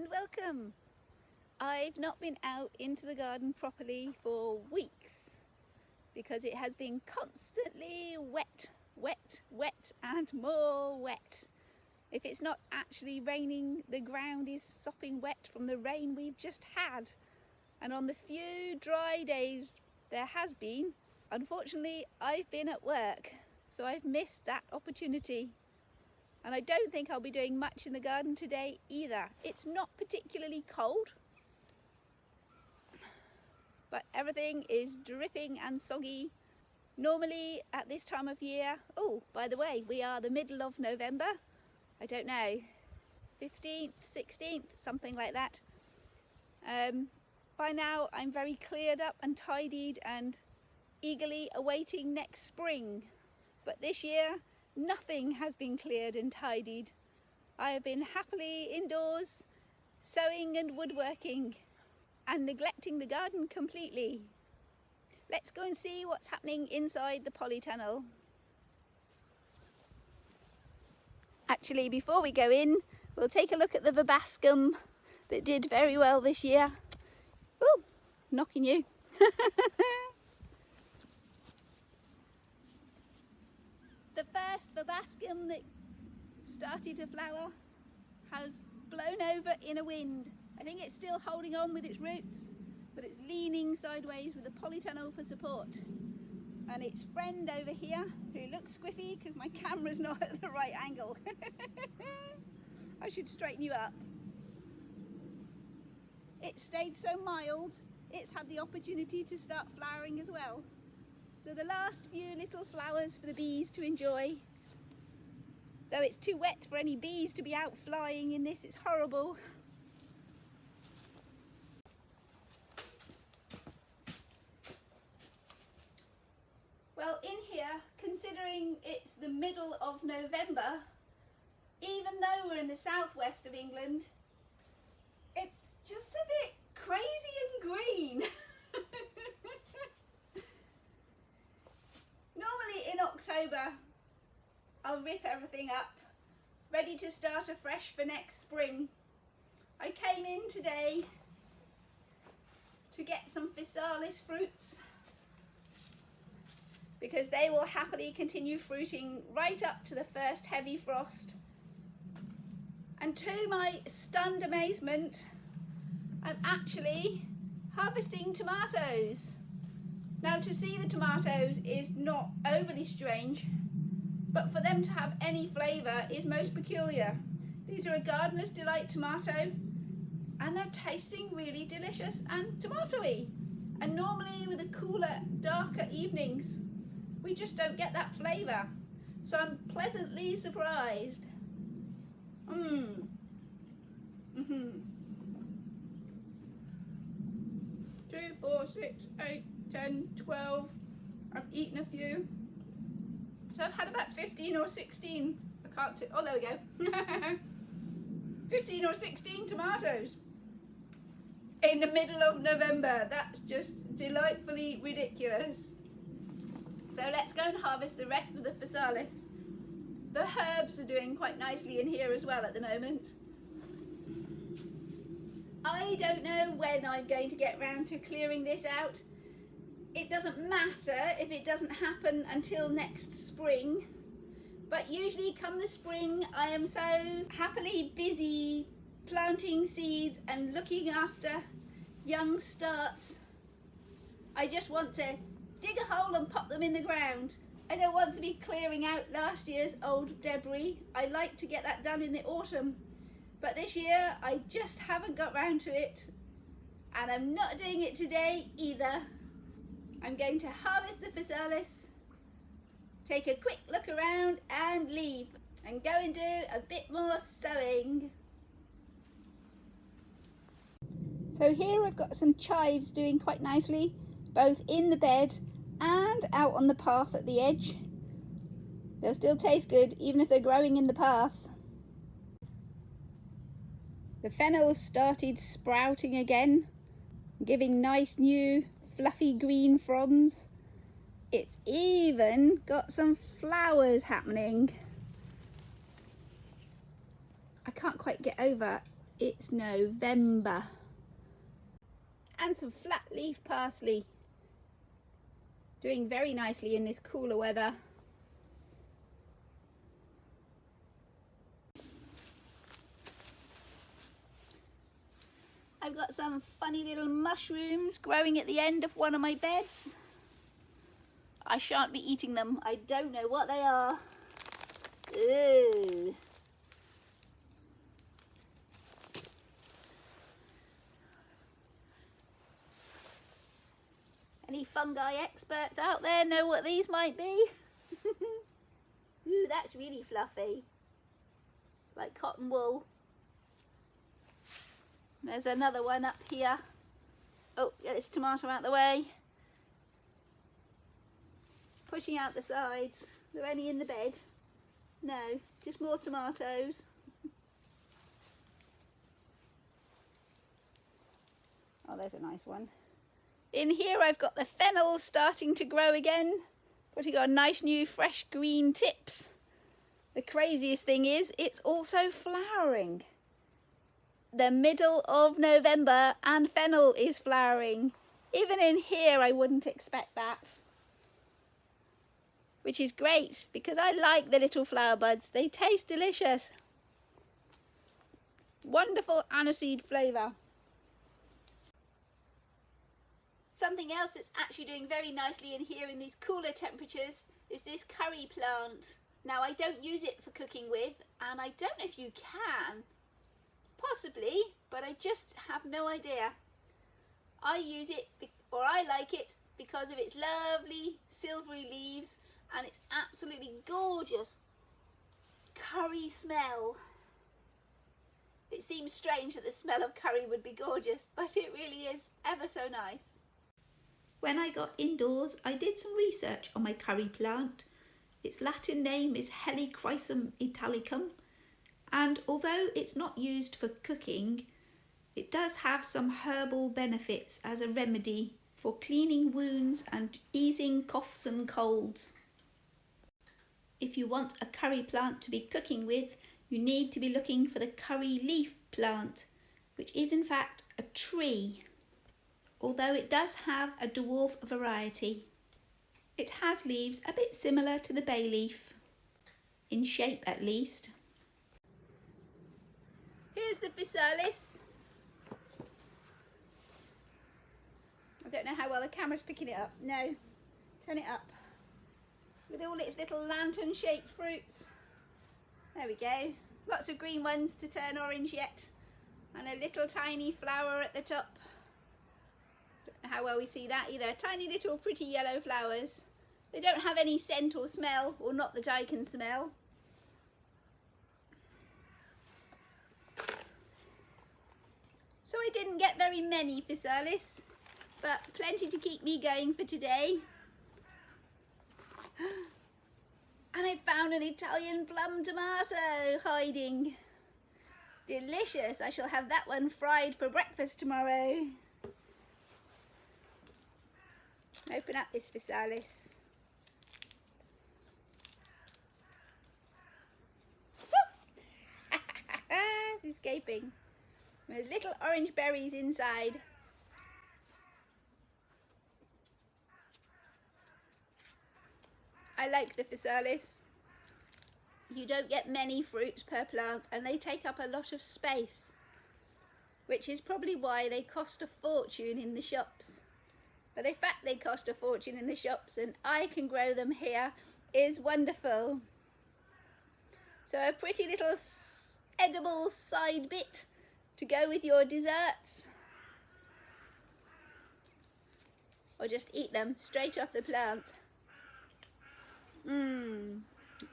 and welcome. I've not been out into the garden properly for weeks because it has been constantly wet and more wet. If it's not actually raining, the ground is sopping wet from the rain we've just had. And on the few dry days there has been, unfortunately I've been at work, so I've missed that opportunity. And I don't think I'll be doing much in the garden today either. It's not particularly cold, but everything is dripping and soggy. Normally at this time of year, oh, by the way, we are the middle of November. I don't know, 15th, 16th, something like that. By now I'm very cleared up and tidied and eagerly awaiting next spring. But this year, nothing has been cleared and tidied. I have been happily indoors, sewing and woodworking, and neglecting the garden completely. Let's go and see what's happening inside the polytunnel. Actually, before we go in, we'll take a look at the verbascum that did very well this year. Ooh, knocking you. The first verbascum that started to flower has blown over in a wind. I think it's still holding on with its roots, but it's leaning sideways with a polytunnel for support. And its friend over here, who looks squiffy because my camera's not at the right angle. I should straighten you up. It stayed so mild, it's had the opportunity to start flowering as well. So the last few little flowers for the bees to enjoy. Though it's too wet for any bees to be out flying in this, it's horrible. Well, in here, considering it's the middle of November, even though we're in the southwest of England, it's just a bit crazy and green. Normally in October, I'll rip everything up, ready to start afresh for next spring. I came in today to get some physalis fruits because they will happily continue fruiting right up to the first heavy frost. And to my stunned amazement, I'm actually harvesting tomatoes. Now, to see the tomatoes is not overly strange, but for them to have any flavour is most peculiar. These are a Gardener's Delight tomato, and they're tasting really delicious and tomatoey. And normally with the cooler, darker evenings, we just don't get that flavour. So I'm pleasantly surprised. 2, 4, 6, 8, 10, 12. I've eaten a few. So I've had about 15 or 16. I can't oh, there we go. 15 or 16 tomatoes in the middle of November. That's just delightfully ridiculous. So let's go and harvest the rest of the physalis. The herbs are doing quite nicely in here as well at the moment. I don't know when I'm going to get round to clearing this out. It doesn't matter if it doesn't happen until next spring, but usually come the spring I am so happily busy planting seeds and looking after young starts. I just want to dig a hole and pop them in the ground. I don't want to be clearing out last year's old debris. I like to get that done in the autumn. But this year I just haven't got round to it, and I'm not doing it today either. I'm going to harvest the physalis, take a quick look around and leave, and go and do a bit more sewing. So here I've got some chives doing quite nicely, both in the bed and out on the path at the edge. They'll still taste good even if they're growing in the path. The fennel's started sprouting again, giving nice new fluffy green fronds. It's even got some flowers happening. I can't quite get over it's November. And some flat leaf parsley, doing very nicely in this cooler weather. I've got some funny little mushrooms growing at the end of one of my beds. I shan't be eating them. I don't know what they are. Ooh. Any fungi experts out there know what these might be? Ooh, that's really fluffy. Like cotton wool. There's another one up here. Oh, get this tomato out the way. Pushing out the sides. Are there any in the bed? No, just more tomatoes. Oh, there's a nice one. In here I've got the fennel starting to grow again, putting on nice new fresh green tips. The craziest thing is it's also flowering. The middle of November and fennel is flowering. Even in here I wouldn't expect that. Which is great because I like the little flower buds. They taste delicious. Wonderful aniseed flavour. Something else that's actually doing very nicely in here in these cooler temperatures is this curry plant. Now I don't use it for cooking with, and I don't know if you can. Possibly, but I just have no idea. I use it, or I like it, because of its lovely silvery leaves and its absolutely gorgeous curry smell. It seems strange that the smell of curry would be gorgeous, but it really is ever so nice. When I got indoors, I did some research on my curry plant. Its Latin name is Helichrysum italicum, and although it's not used for cooking, it does have some herbal benefits as a remedy for cleaning wounds and easing coughs and colds. If you want a curry plant to be cooking with, you need to be looking for the curry leaf plant, which is in fact a tree, although it does have a dwarf variety. It has leaves a bit similar to the bay leaf, in shape at least. Here's the physalis. I don't know how well the camera's picking it up. No, turn it up. With all its little lantern-shaped fruits. There we go. Lots of green ones to turn orange yet. And a little tiny flower at the top. Don't know how well we see that either. Tiny little pretty yellow flowers. They don't have any scent or smell, or not that I can smell. So I didn't get very many physalis, but plenty to keep me going for today. And I found an Italian plum tomato hiding. Delicious. I shall have that one fried for breakfast tomorrow. Open up this physalis. It's escaping. There's little orange berries inside. I like the physalis. You don't get many fruits per plant and they take up a lot of space, which is probably why they cost a fortune in the shops. But the fact they cost a fortune in the shops and I can grow them here is wonderful. So a pretty little edible side bit to go with your desserts. Or just eat them straight off the plant.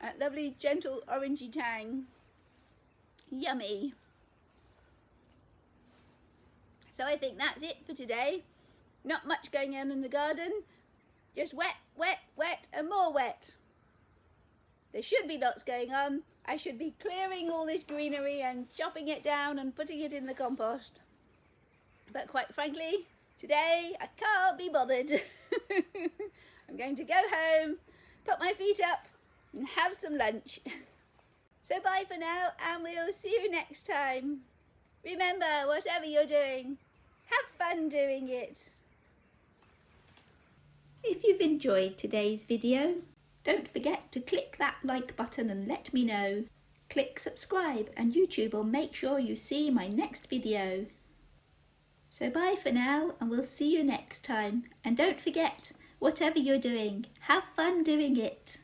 That lovely gentle orangey tang. Yummy. So I think that's it for today. Not much going on in the garden. Just wet, wet, wet and more wet. There should be lots going on. I should be clearing all this greenery and chopping it down and putting it in the compost. But quite frankly, today I can't be bothered. I'm going to go home, put my feet up and have some lunch. So bye for now and we'll see you next time. Remember, whatever you're doing, have fun doing it. If you've enjoyed today's video, don't forget to click that like button and let me know. Click subscribe and YouTube will make sure you see my next video. So bye for now, and we'll see you next time. And don't forget, whatever you're doing, have fun doing it.